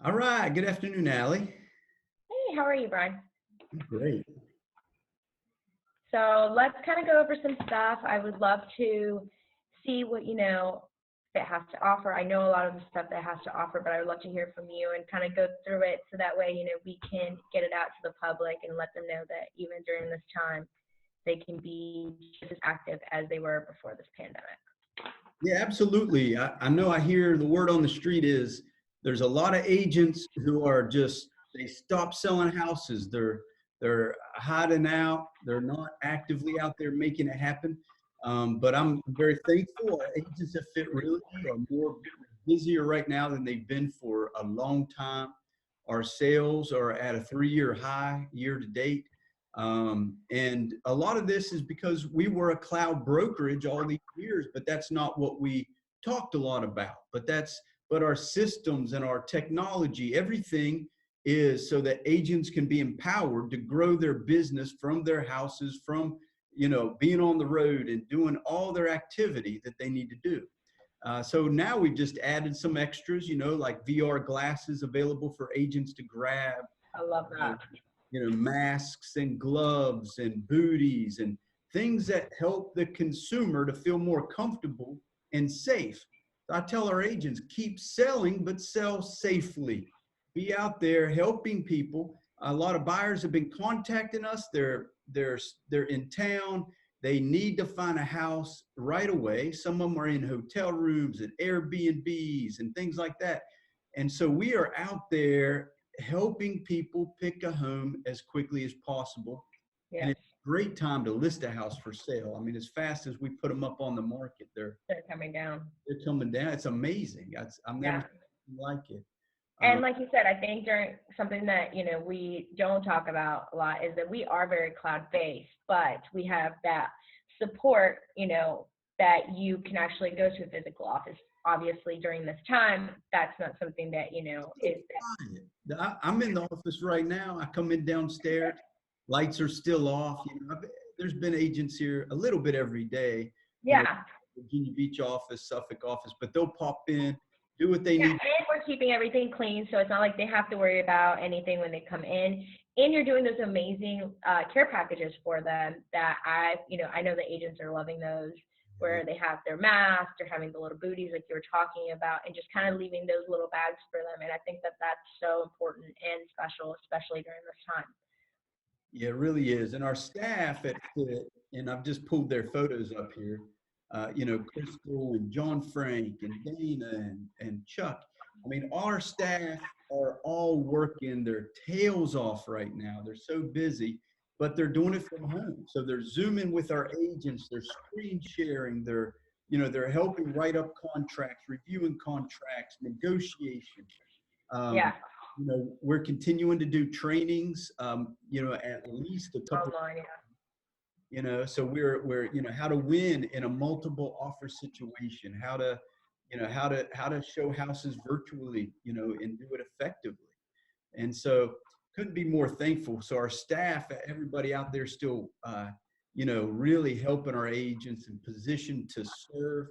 All right. Good afternoon, Allie. Hey, how are you, Brian? Great. So let's kind of go over some stuff. I would love to see what it has to offer. I know a lot of the stuff that it has to offer, but I would love to hear from you and kind of go through it so that way we can get it out to the public and let them know that even during this time they can be just as active as they were before this pandemic. Yeah, absolutely. I know I hear the word on the street is there's a lot of agents who are just they stop selling houses. They're hiding out. They're not actively out there making it happen. But I'm very thankful. Our agents at Fit Realty are more busier right now than they've been for a long time. Our sales are at a 3-year high year to date. And a lot of this is because we were a cloud brokerage all these years, but that's not what we talked a lot about. But our systems and our technology, everything is so that agents can be empowered to grow their business from their houses, from being on the road and doing all their activity that they need to do. So now we've just added some extras, like VR glasses available for agents to grab, I love that. masks and gloves and booties and things that help the consumer to feel more comfortable and safe. I tell our agents, keep selling, but sell safely. Be out there helping people. A lot of buyers have been contacting us. They're in town. They need to find a house right away. Some of them are in hotel rooms and Airbnbs and things like that. And so we are out there helping people pick a home as quickly as possible. And Yes, it's a great time to list a house for sale. I mean, as fast as we put them up on the market, they're coming down. they're coming down. It's amazing. I've never Yeah. seen like it. And like you said, I think during something that, we don't talk about a lot is that we are very cloud-based, but we have that support, that you can actually go to a physical office. Obviously, during this time, that's not something that, is I'm in the office right now. I come in downstairs, lights are still off. There's been agents here a little bit every day, yeah. Virginia Beach office, Suffolk office, but they'll pop in, do what they Yeah, need. and we're keeping everything clean, so it's not like they have to worry about anything when they come in. And you're doing those amazing care packages for them that I know the agents are loving those, where they have their masks, they're having the little booties like you were talking about, and just kind of leaving those little bags for them. And I think that that's so important and special, especially during this time. Yeah, it really is. And our staff at Fit, and I've just pulled their photos up here, Crystal and John Frank and Dana and Chuck. I mean, our staff are all working their tails off right now. They're so busy, but they're doing it from home. So they're Zooming with our agents, they're screen sharing, they're helping write up contracts, reviewing contracts, negotiation. Um, Yeah, we're continuing to do trainings, at least a couple, online. Yeah, so we're, how to win in a multiple offer situation, how to show houses virtually, and do it effectively. And so couldn't be more thankful. So our staff, everybody out there still, really helping our agents in position to serve.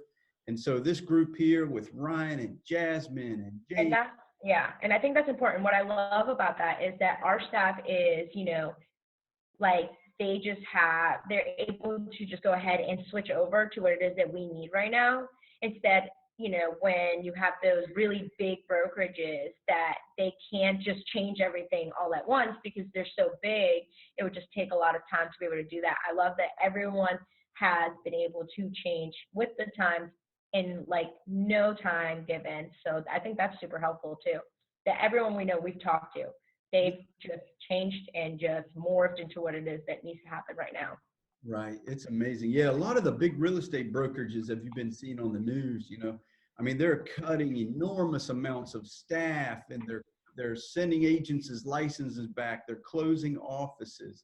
And so this group here with Ryan and Jasmine and and Jay. that's yeah, and I think that's important. What I love about that is that our staff is, like they're able to just go ahead and switch over to what it is that we need right now. Instead, when you have those really big brokerages that they can't just change everything all at once because they're so big, it would just take a lot of time to be able to do that. I love that everyone has been able to change with the times in like no time given. So I think that's super helpful too. That everyone we know we've talked to, they've just changed and just morphed into what it is that needs to happen right now. Right. It's amazing. Yeah, a lot of the big real estate brokerages have you been seeing on the news, I mean, they're cutting enormous amounts of staff and they're sending agents' licenses back. They're closing offices.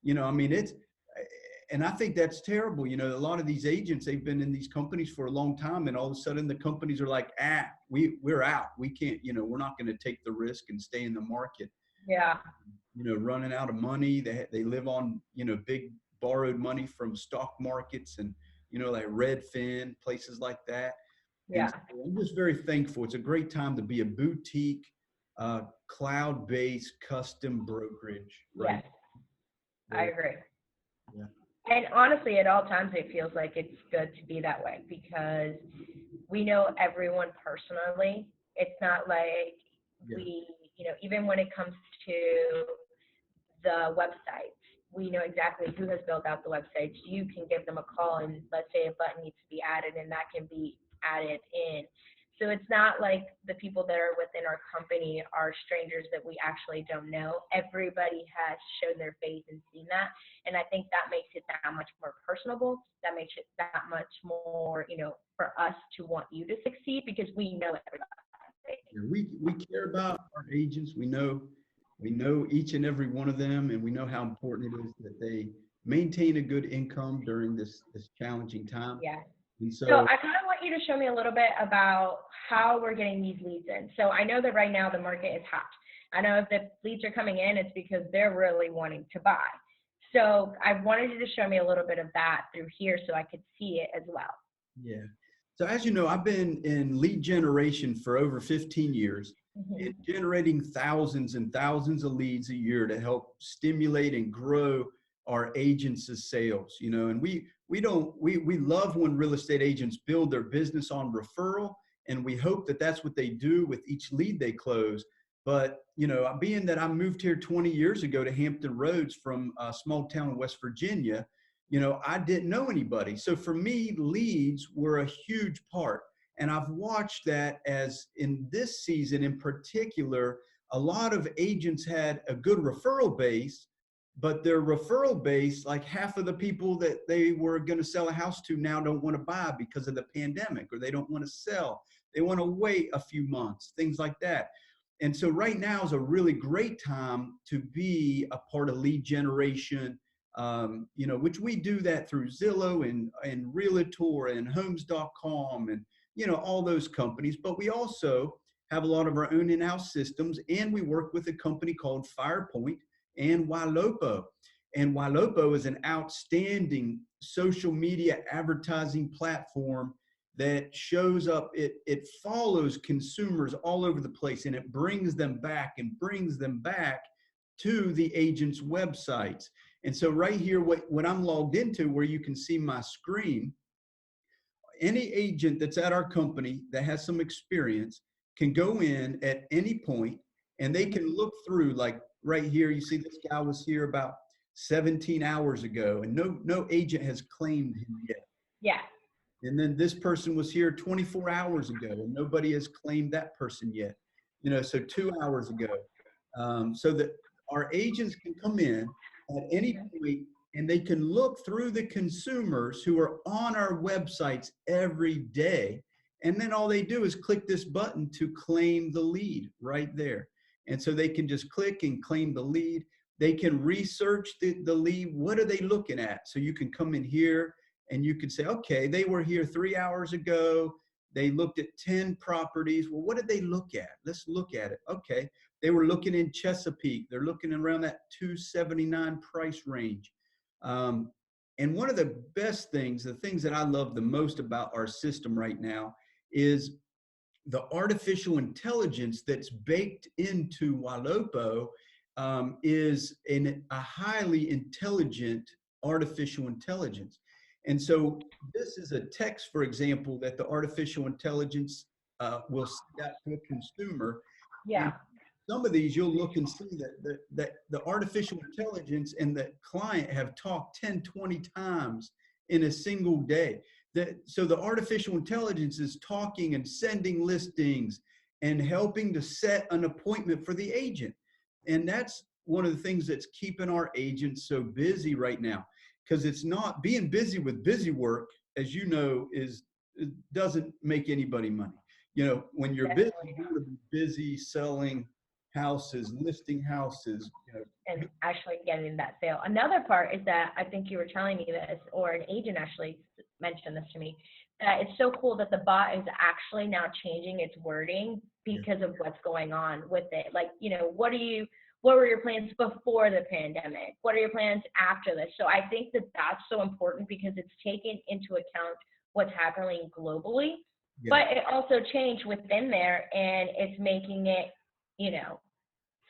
I mean, and I think that's terrible. A lot of these agents, they've been in these companies for a long time and all of a sudden the companies are like, we're out. We can't, we're not going to take the risk and stay in the market. Yeah. Running out of money. They live on, big borrowed money from stock markets and, like Redfin, places like that. And Yeah. so I'm just very thankful. It's a great time to be a boutique, cloud-based custom brokerage right Yes, I there. agree. Yeah. And honestly, at all times, it feels like it's good to be that way because we know everyone personally. It's not like Yeah. we, even when it comes to the websites, we know exactly who has built out the websites. You can give them a call and let's say a button needs to be added and that can be added in. So it's not like the people that are within our company are strangers that we actually don't know. Everybody has shown their face and seen that. And I think that makes it that much more personable. That makes it that much more, for us to want you to succeed because we know everybody. Yeah, we care about our agents. We know each and every one of them, and we know how important it is that they maintain a good income during this challenging time. Yeah. And So so, I kind of want you to show me a little bit about how we're getting these leads in. So I know that right now the market is hot. I know if the leads are coming in, it's because they're really wanting to buy. So I wanted you to show me a little bit of that through here so I could see it as well. yeah. So as you know, I've been in lead generation for over 15 years and Hmm. generating thousands and thousands of leads a year to help stimulate and grow our agents' sales. And we love when real estate agents build their business on referral, and we hope that that's what they do with each lead they close. But being that I moved here 20 years ago to Hampton Roads from a small town in West Virginia, I didn't know anybody. So for me, leads were a huge part. And I've watched that as in this season in particular, a lot of agents had a good referral base, but their referral base, like half of the people that they were going to sell a house to now don't want to buy because of the pandemic, or they don't want to sell. They want to wait a few months, things like that. And so right now is a really great time to be a part of lead generation, which we do that through Zillow and Realtor and Homes.com and, all those companies. But we also have a lot of our own in-house systems, and we work with a company called FirePoint and Ylopo. And Ylopo is an outstanding social media advertising platform that shows up, it follows consumers all over the place, and it brings them back to the agent's websites. And so right here, what I'm logged into, where you can see my screen, any agent that's at our company that has some experience can go in at any point and they Hmm. can look through, like right here, you see this guy was here about 17 hours ago and no agent has claimed him yet. Yeah. And then this person was here 24 hours ago and nobody has claimed that person yet. So 2 hours ago. So that our agents can come in at any Hmm. point and they can look through the consumers who are on our websites every day. And then all they do is click this button to claim the lead right there. And so they can just click and claim the lead. They can research the lead. What are they looking at? So you can come in here and you can say, okay, they were here 3 hours ago. They looked at 10 properties. Well, what did they look at? Let's look at it. Okay. They were looking in Chesapeake. They're looking around that 279 price range. Um, and one of the best things, the things that I love the most about our system right now is the artificial intelligence that's baked into Ylopo is a highly intelligent artificial intelligence. And so this is a text, for example, that the artificial intelligence will send out to a consumer. And Yeah. some of these you'll look and see that the artificial intelligence and the client have talked 10, 20 times in a single day. So the artificial intelligence is talking and sending listings and helping to set an appointment for the agent. And that's one of the things that's keeping our agents so busy right now, because it's not being busy with busy work, as you know, it doesn't make anybody money. When you're busy, Definitely you not. want to be busy selling houses, listing houses. And actually getting that sale. Another part is that I think you were telling me this, or an agent actually mentioned this to me, that it's so cool that the bot is actually now changing its wording Yeah, because of what's going on with it. Like, what were your plans before the pandemic? What are your plans after this? So I think that that's so important because it's taken into account what's happening globally, yeah, but it also changed within there and it's making it you know,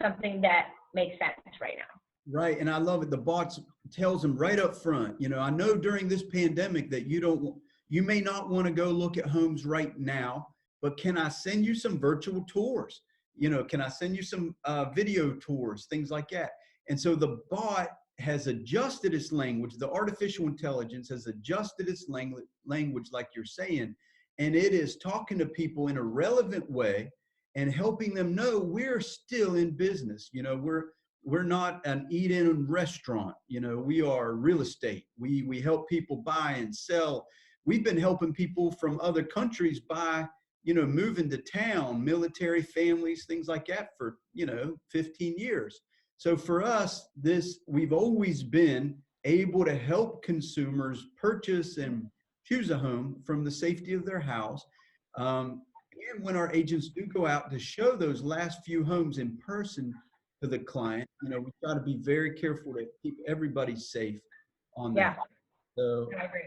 something that makes sense right now. Right. And I love it. The bots tells them right up front, I know during this pandemic that you may not want to go look at homes right now, but can I send you some virtual tours? Can I send you some video tours, things like that? And so the bot has adjusted its language. The artificial intelligence has adjusted its language, like you're saying, and it is talking to people in a relevant way and helping them know we're still in business. We're not an eat-in restaurant. We are real estate. We help people buy and sell. We've been helping people from other countries buy, move into town, military families, things like that for, 15 years. So for us, we've always been able to help consumers purchase and choose a home from the safety of their house. And when our agents do go out to show those last few homes in person to the client, we try to be very careful to keep everybody safe on Yeah, that. So I agree.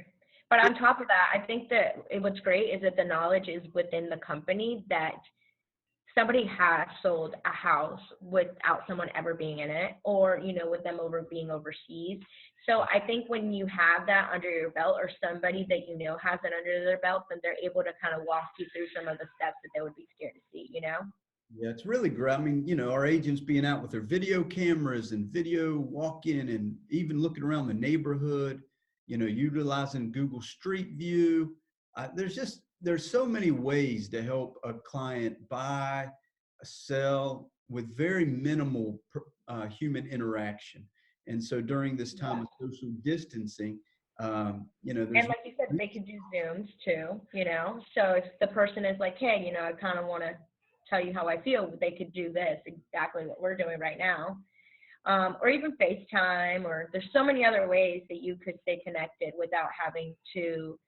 But on top of that, I think that what's great is that the knowledge is within the company that somebody has sold a house without someone ever being in it, or with them being overseas. So I think when you have that under your belt, or somebody that has it under their belt, then they're able to kind of walk you through some of the steps that they would be scared to see. yeah, it's really great. I mean, our agents being out with their video cameras and video walk-in and even looking around the neighborhood, utilizing Google Street View. There's so many ways to help a client buy, sell with very minimal human interaction. And so during this time of social distancing, there's And like you said, they could do Zooms too, So if the person is like, hey, I kind of want to tell you how I feel, they could do this, exactly what we're doing right now. Or even FaceTime, or there's so many other ways that you could stay connected without having to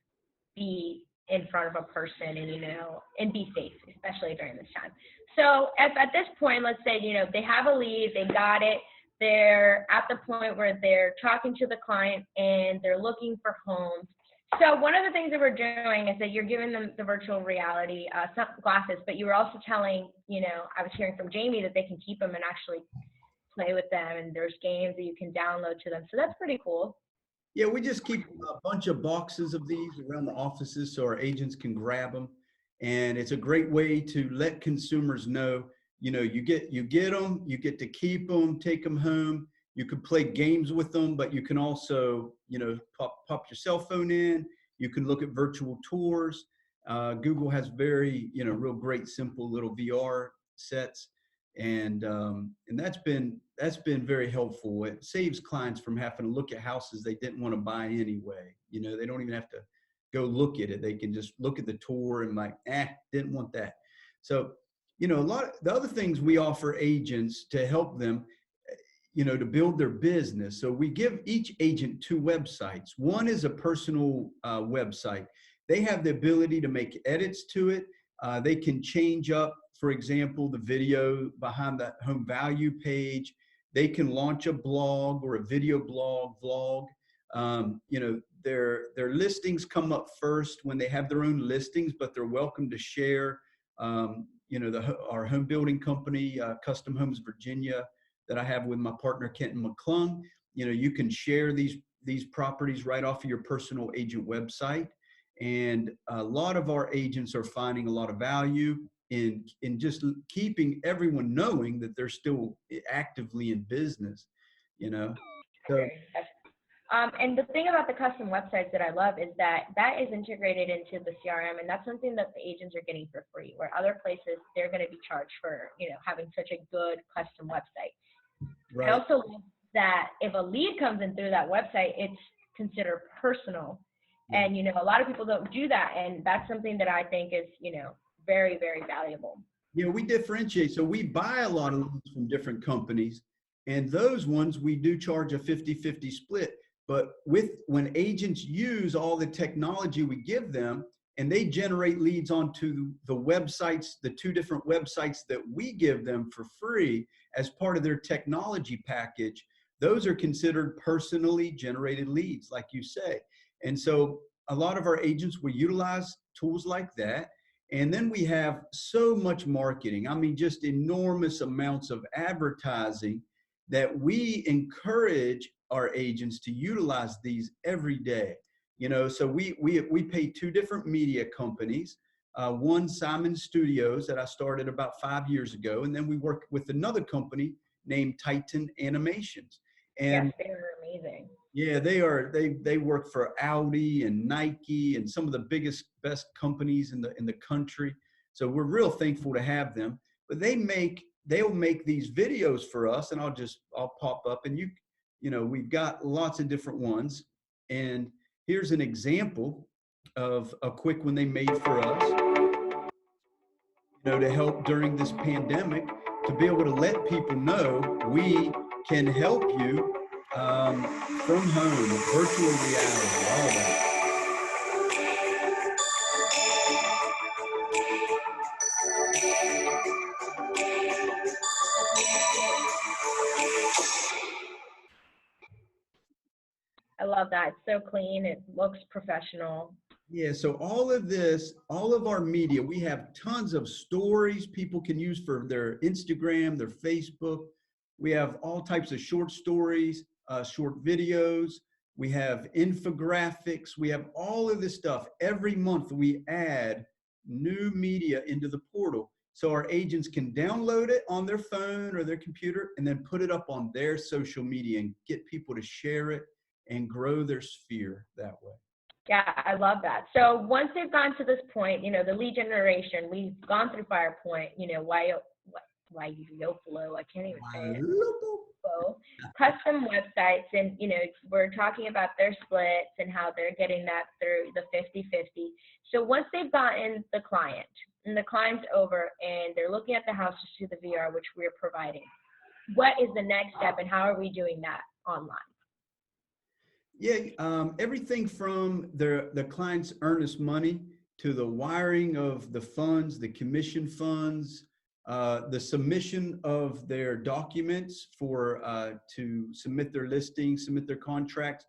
be in front of a person and be safe, especially during this time. So if at this point, let's say, they have a lead, they got it, they're at the point where they're talking to the client and they're looking for homes. So one of the things that we're doing is that you're giving them the virtual reality glasses, but you were also telling, I was hearing from Jamie that they can keep them and actually play with them, and there's games that you can download to them. So that's pretty cool. Yeah, we just keep a bunch of boxes of these around the offices so our agents can grab them. And it's a great way to let consumers know, you get them, you get to keep them, take them home. You can play games with them, but you can also, pop your cell phone in. You can look at virtual tours. Google has very, real great, simple little VR sets. And that's been very helpful. It saves clients from having to look at houses they didn't want to buy anyway. They don't even have to go look at it. They can just look at the tour and like, didn't want that. So, a lot of the other things we offer agents to help them, to build their business. So we give each agent 2 websites. One is a personal website. They have the ability to make edits to it. They can change up, for example, the video behind the home value page. They can launch a blog or a video vlog. Their listings come up first when they have their own listings, but they're welcome to share. Our home building company, Custom Homes Virginia, that I have with my partner Kenton McClung. You can share these properties right off of your personal agent website. And a lot of our agents are finding a lot of value in just keeping everyone knowing that they're still actively in business, So and the thing about the custom websites that I love is that is integrated into the CRM, and that's something that the agents are getting for free, where other places they're going to be charged for, having such a good custom website. right. I also love that if a lead comes in through that website, it's considered personal. Yeah. And, a lot of people don't do that. And that's something that I think is, very, very valuable. We differentiate. So we buy a lot of leads from different companies, and those ones we do charge a 50-50 split. But when agents use all the technology we give them and they generate leads onto the websites, the 2 different websites that we give them for free as part of their technology package, those are considered personally generated leads, like you say. And so a lot of our agents will utilize tools like that. And then we have so much marketing. I mean, just enormous amounts of advertising that we encourage our agents to utilize these every day. You know, so we pay two different media companies. One, Simon Studios, that I started about 5 years ago, and then we work with another company named Titan Animations. Yes, And they are amazing. yeah, they work for Audi and Nike and some of the biggest best companies in the country. So we're real thankful to have them. But they'll make these videos for us, and I'll pop up, and you know, we've got lots of different ones. And here's an example of a quick one they made for us, you know, to help during this pandemic, to be able to let people know we can help you from home, virtual reality, all that. I love that. It's so clean. It looks professional. Yeah, so all of this, all of our media, we have tons of stories people can use for their Instagram, their Facebook. We have all types of short stories, short videos. We have infographics. We have all of this stuff. Every month we add new media into the portal so our agents can download it on their phone or their computer and then put it up on their social media and get people to share it and grow their sphere that way. Yeah, I love that. So once they've gotten to this point, you know, the lead generation, we've gone through FirePoint, you know, why Yopolo, I can't even say it. So custom websites, and you know, we're talking about their splits and how they're getting that through the 50-50. So once they've gotten the client and the client's over and they're looking at the houses through the VR, which we're providing, what is the next step and how are we doing that online? Yeah, everything from the client's earnest money to the wiring of the funds, the commission funds, the submission of their documents for to submit their listings, submit their contracts.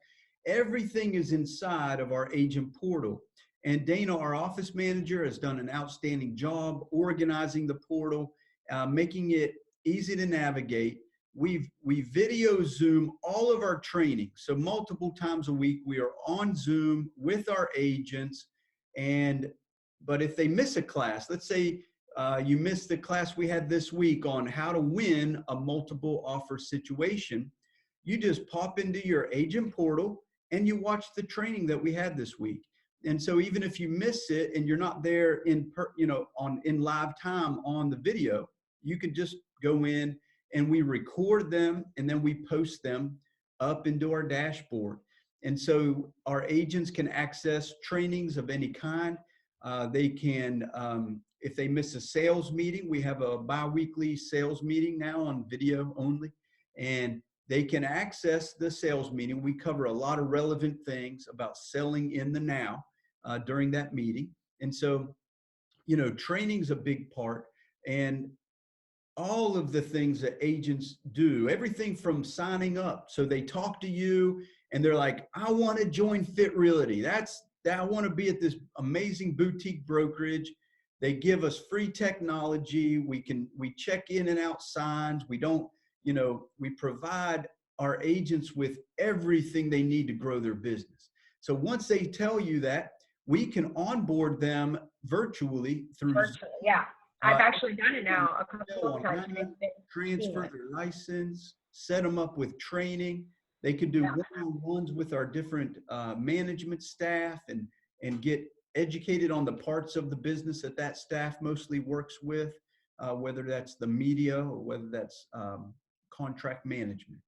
Everything is inside of our agent portal. And Dana, our office manager, has done an outstanding job organizing the portal, making it easy to navigate. We video Zoom all of our training. So multiple times a week, we are on Zoom with our agents. But if they miss a class, let's say you missed the class we had this week on how to win a multiple offer situation, you just pop into your agent portal and you watch the training that we had this week. And so even if you miss it and you're not there in live time on the video, you can just go in and we record them and then we post them up into our dashboard. And so our agents can access trainings of any kind. They can, if they miss a sales meeting, we have a bi-weekly sales meeting now on video only, and they can access the sales meeting. We cover a lot of relevant things about selling in the now during that meeting. And so, you know, training's a big part. And all of the things that agents do, everything from signing up. So they talk to you and they're like, I want to join Fit Realty. I want to be at this amazing boutique brokerage. They give us free technology. We check in and out signs. We don't, you know, we provide our agents with everything they need to grow their business. So once they tell you that, we can onboard them virtually through Virtually, yeah. I've uh, actually done it now a couple of times. online, And it's been transfer seamless. their license, set them up with training. They could do Yeah. one-on-ones with our different management staff and get educated on the parts of the business that that staff mostly works with, whether that's the media or whether that's contract management.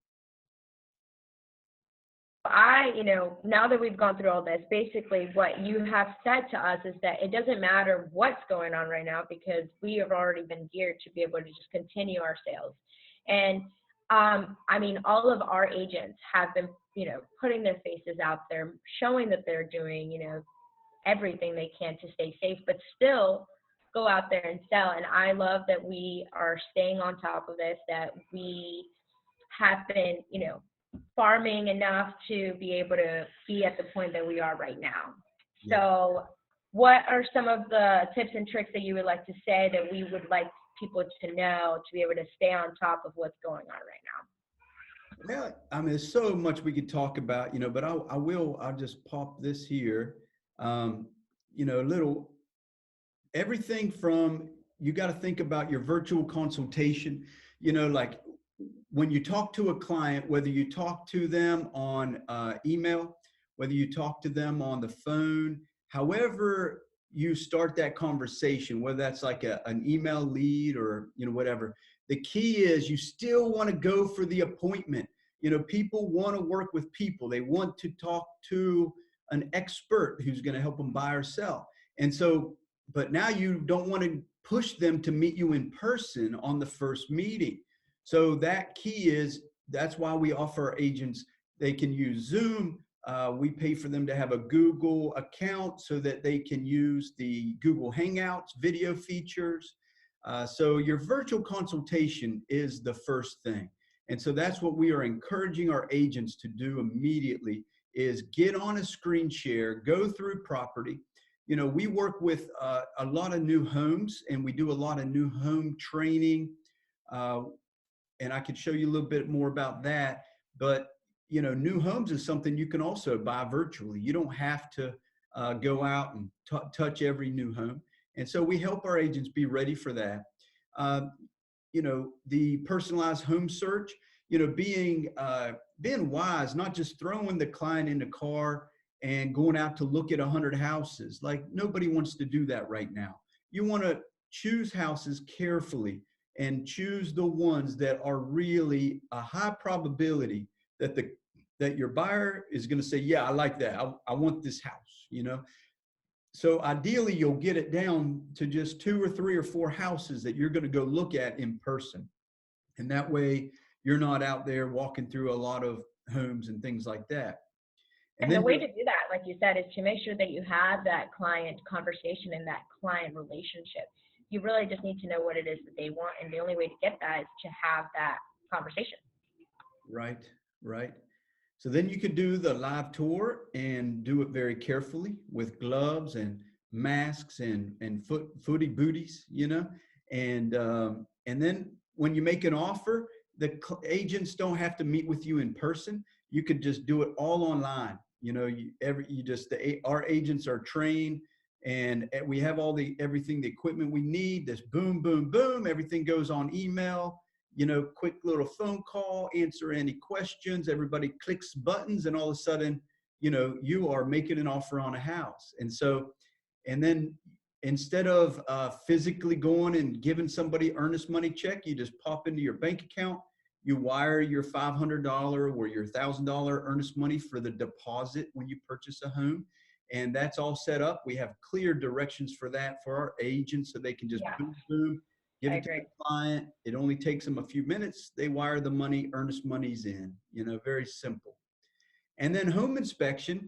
You know, now that we've gone through all this, basically what you have said to us is that it doesn't matter what's going on right now because we have already been geared to be able to just continue our sales. And I mean, all of our agents have been, you know, putting their faces out there, showing that they're doing, you know, everything they can to stay safe, but still go out there and sell. And I love that we are staying on top of this, that we have been, you know, farming enough to be able to be at the point that we are right now. Yeah. So what are some of the tips and tricks that you would like to say that we would like people to know to be able to stay on top of what's going on right now? Well, I mean, there's so much we could talk about, but I'll just pop this here. Um, little everything from, you got to think about your virtual consultation, like when you talk to a client, whether you talk to them on email, whether you talk to them on the phone, however you start that conversation, whether that's like an email lead or whatever, the key is you still want to go for the appointment. People want to work with people. They want to talk to an expert who's going to help them buy or sell. And so, but now you don't want to push them to meet you in person on the first meeting. So that key is, that's why we offer our agents, they can use Zoom. We pay for them to have a Google account so that they can use the Google Hangouts video features. So your virtual consultation is the first thing. And so that's what we are encouraging our agents to do immediately, is get on a screen share, go through property. We work with a lot of new homes, and we do a lot of new home training. Uh, and I could show you a little bit more about that. But new homes is something you can also buy virtually. You don't have to go out and touch every new home. And so we help our agents be ready for that. Uh, the personalized home search. Being wise, not just throwing the client in the car and going out to look at 100 houses. Like, nobody wants to do that right now. You want to choose houses carefully and choose the ones that are really a high probability that that your buyer is going to say, yeah, I like that. I want this house. So ideally, you'll get it down to just 2 or 3 or 4 houses that you're going to go look at in person. And that way you're not out there walking through a lot of homes and things like that. And And the then way to do that, like you said, is to make sure that you have that client conversation and that client relationship. You really just need to know what it is that they want, and the only way to get that is to have that conversation. right, right. So then you could do the live tour and do it very carefully with gloves and masks and footy booties, and then when you make an offer, the agents don't have to meet with you in person. You could just do it all online. Our agents are trained, and we have everything, the equipment we need. This boom, boom, boom. Everything goes on email. Quick little phone call, answer any questions. Everybody clicks buttons, and all of a sudden, you are making an offer on a house. And then instead of physically going and giving somebody earnest money check, you just pop into your bank account, you wire your $500 or your $1,000 earnest money for the deposit when you purchase a home. And that's all set up. We have clear directions for that for our agents, so they can just Yeah, boom, boom, give I it to agree. the client. It only takes them a few minutes. They wire the money, earnest money's in, very simple. And then home inspection,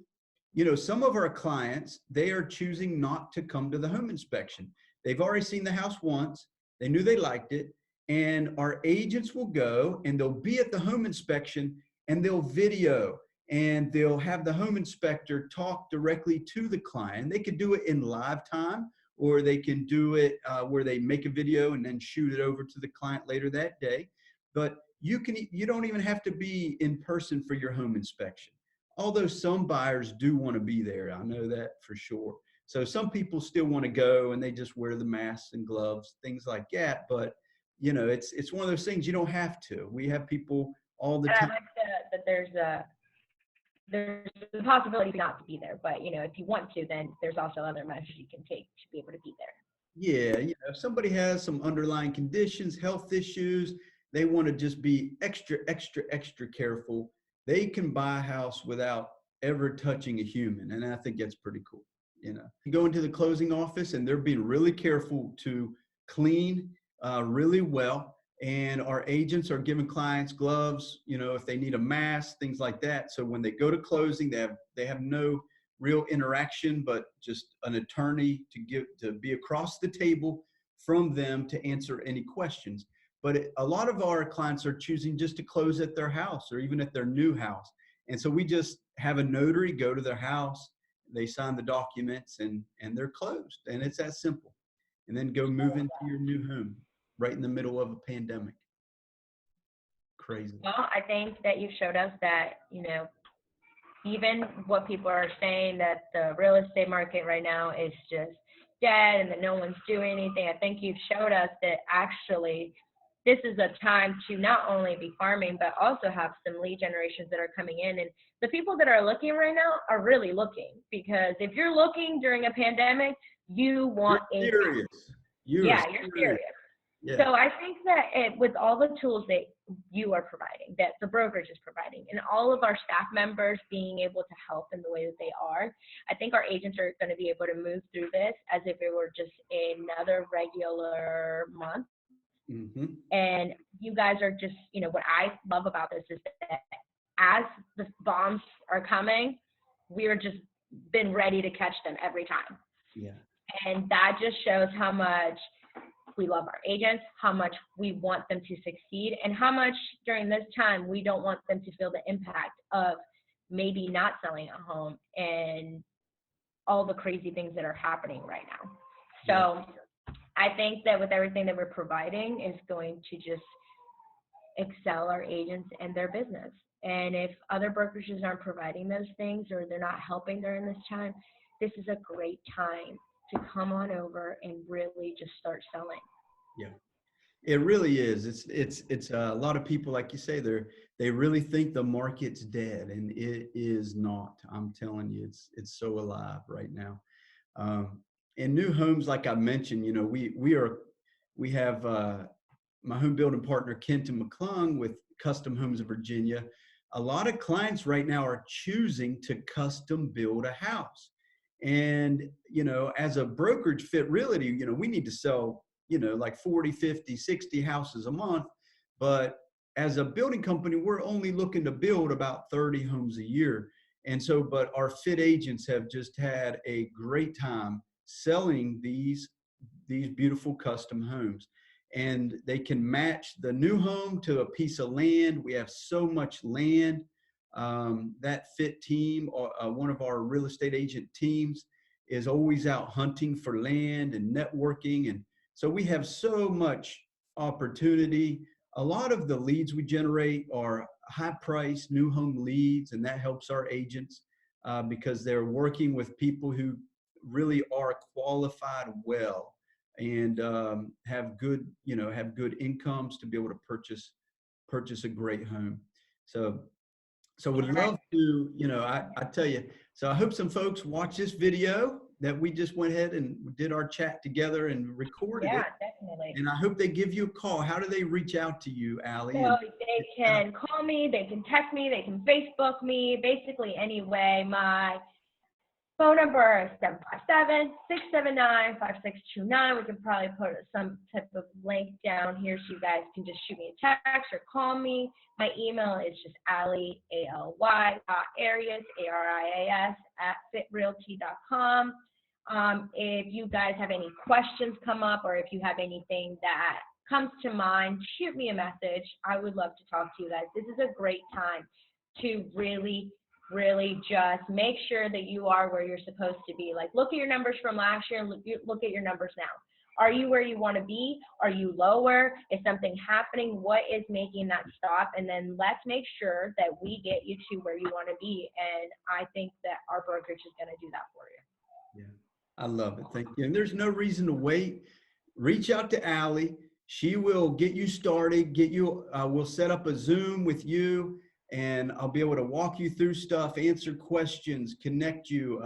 some of our clients, they are choosing not to come to the home inspection. They've already seen the house once. They knew they liked it. And our agents will go and they'll be at the home inspection, and they'll video, and they'll have the home inspector talk directly to the client. They could do it in live time, or they can do it where they make a video and then shoot it over to the client later that day. But you don't even have to be in person for your home inspection. Although some buyers do want to be there, I know that for sure. So some people still want to go and they just wear the masks and gloves, things like that. But it's one of those things, you don't have to. We have people all the And I time. like that there's the possibility not to be there, but if you want to, then there's also other measures you can take to be able to be there. Yeah, if somebody has some underlying conditions, health issues, they want to just be extra, extra, extra careful. They can buy a house without ever touching a human. And I think that's pretty cool. You go into the closing office and they're being really careful to clean really well. And our agents are giving clients gloves, if they need a mask, things like that. So when they go to closing, they have no real interaction, but just an attorney to be across the table from them to answer any questions. But a lot of our clients are choosing just to close at their house or even at their new house. And so we just have a notary go to their house. they sign the documents and they're closed, and it's that simple. And then go move into your new home right in the middle of a pandemic. Crazy. Well, I think that you've showed us that, even what people are saying that the real estate market right now is just dead and that no one's doing anything. I think you've showed us that actually this is a time to not only be farming, but also have some lead generations that are coming in. And the people that are looking right now are really looking, because if you're looking during a pandemic, you want You're a serious. yeah, you're serious. Yeah. So I think that with all the tools that you are providing, that the brokerage is providing, and all of our staff members being able to help in the way that they are, I think our agents are going to be able to move through this as if it were just another regular month. Mm-hmm. And you guys are just, what I love about this is that as the bombs are coming, we're just been ready to catch them every time. Yeah. And that just shows how much we love our agents, how much we want them to succeed, and how much during this time we don't want them to feel the impact of maybe not selling a home and all the crazy things that are happening right now. So I think that with everything that we're providing is going to just excel our agents and their business. And if other brokerages aren't providing those things or they're not helping during this time, this is a great time to come on over and really just start selling. Yeah, it really is. It's a lot of people, like you say, they really think the market's dead, and it is not. I'm telling you, it's so alive right now. In new homes, like I mentioned, we have my home building partner Kenton McClung with Custom Homes of Virginia. A lot of clients right now are choosing to custom build a house. And, as a brokerage, Fit Realty, we need to sell, like 40, 50, 60 houses a month. But as a building company, we're only looking to build about 30 homes a year. And so, but our Fit agents have just had a great time selling these beautiful custom homes. And they can match the new home to a piece of land. We have so much land. That Fit team, or one of our real estate agent teams, is always out hunting for land and networking. And so we have so much opportunity. A lot of the leads we generate are high price new home leads, and that helps our agents because they're working with people who really are qualified well and have good incomes to be able to purchase a great home. So would love to, I tell you, so I hope some folks watch this video that we just went ahead and did our chat together and recorded it. Yeah, definitely. And I hope they give you a call. How do they reach out to you, Allie? So they can call me, they can text me, they can Facebook me, basically any way. My phone number is 757-679-5629. We can probably put some type of link down here so you guys can just shoot me a text or call me. My email is just Allie, ALY.Arias, ARIAS, @fitrealty.com. If you guys have any questions come up, or if you have anything that comes to mind, shoot me a message. I would love to talk to you guys. This is a great time to really just make sure that you are where you're supposed to be. Like, look at your numbers from last year and look at your numbers now. Are you where you want to be? Are you lower? Is something happening? What is making that stop? And then let's make sure that we get you to where you want to be. And I think that our brokerage is going to do that for you. Yeah, I love it. Thank you. And there's no reason to wait. Reach out to Allie. She will get you started, we'll set up a Zoom with you, and I'll be able to walk you through stuff, answer questions, connect you.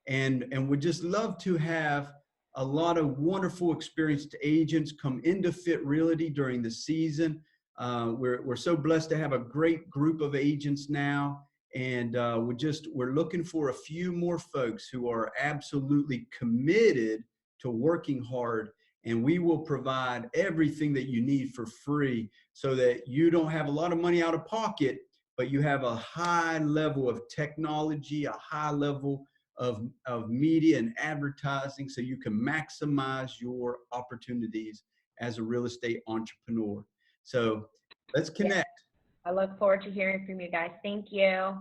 And would just love to have a lot of wonderful experienced agents come into Fit Realty during the season. We're so blessed to have a great group of agents now. And we're looking for a few more folks who are absolutely committed to working hard, and we will provide everything that you need for free so that you don't have a lot of money out of pocket, but you have a high level of technology, a high level of media and advertising, so you can maximize your opportunities as a real estate entrepreneur. So let's connect. I look forward to hearing from you guys. Thank you.